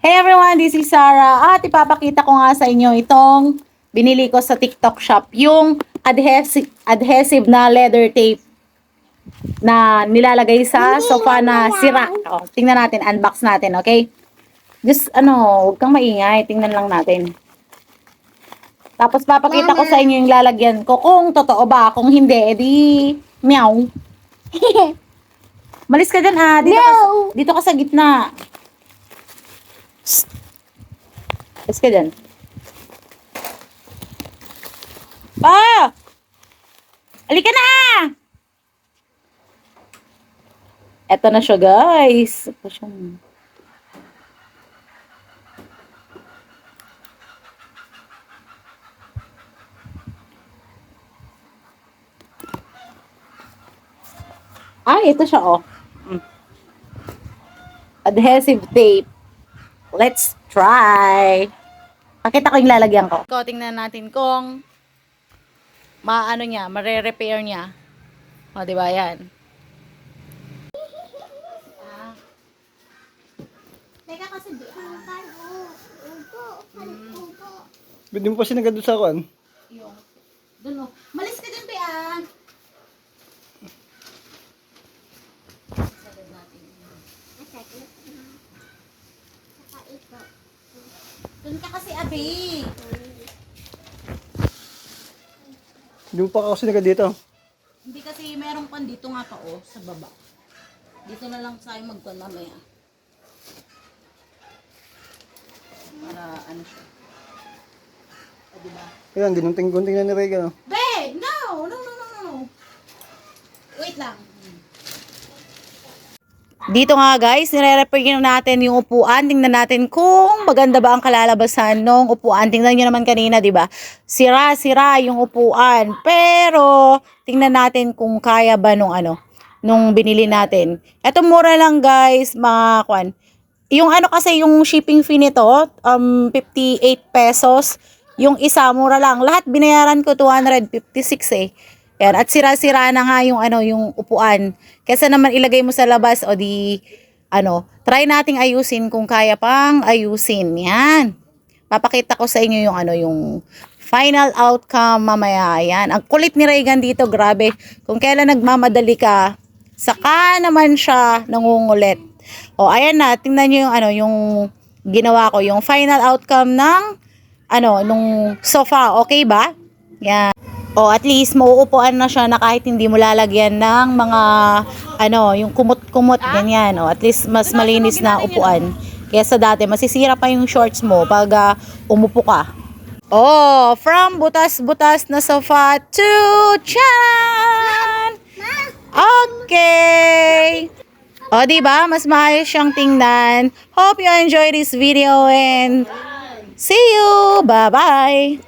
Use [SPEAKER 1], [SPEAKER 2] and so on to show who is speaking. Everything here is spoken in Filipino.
[SPEAKER 1] Hey everyone, this is Sarah at ipapakita ko nga sa inyo itong binili ko sa TikTok shop, yung adhesive na leather tape na nilalagay sa sofa na sira. O, tingnan natin, unbox natin, okay? Just huwag kang maingay, tingnan lang natin. Tapos papakita ko sa inyo yung lalagyan ko kung totoo ba, kung hindi, edi meow. Malis ka dyan dito ka sa gitna. Malis ka dyan. Pa! Halika na! Eto na siya, guys. Ito siya. Ay, ito siya, oh. Adhesive tape. Let's try. Pakita ko yung lalagyan ko. Tingnan natin kung mare-repair niya. O, diba yan? Teka kasi
[SPEAKER 2] Hindi mo pa sinagad doon sa akin.
[SPEAKER 1] yung doon, oh. Malis ka dyan, Bea. Sagad natin. Doon ka kasi, Abi.
[SPEAKER 2] Hindi mo pa ako sinagad dito.
[SPEAKER 1] Hindi kasi merong pan dito nga pa, oh, sa baba. Dito na lang tayo magpan mamaya. Para ano siya. O, diba?
[SPEAKER 2] Kaya, ginunting-gunting na ni Regan.
[SPEAKER 1] Babe, no. Wait lang. Dito nga guys, nire-repair natin yung upuan. Tingnan natin kung maganda ba ang kalalabasan ng upuan. Tingnan nyo naman kanina, di ba? Sira-sira yung upuan. Pero, tingnan natin kung kaya ba nung binili natin. Ito mura lang guys, mga kwan. Yung kasi yung shipping fee nito, 58 pesos. Yung isa, mura lang. Lahat binayaran ko 256 eh. Yan. At sira-sira na nga yung upuan. Kesa naman ilagay mo sa labas o try nating ayusin kung kaya pang ayusin. Yan. Papakita ko sa inyo yung final outcome mamaya. Yan. Ang kulit ni Regan dito, grabe. Kung kailan nagmamadali ka, saka naman siya nangungulit. O, ayan na. Tingnan nyo yung ginawa ko. Yung final outcome ng nung sofa. Okay ba? Yan. O, at least mauupuan na siya na kahit hindi mo lalagyan ng mga yung kumot-kumot, ganyan. O, at least mas malinis na upuan. Kesa dati, masisira pa yung shorts mo pag umupo ka. Oh, from butas-butas na sofa to chan! Okay! O, diba? Mas maayos siyang tingnan. Hope you enjoy this video and see you! Bye-bye!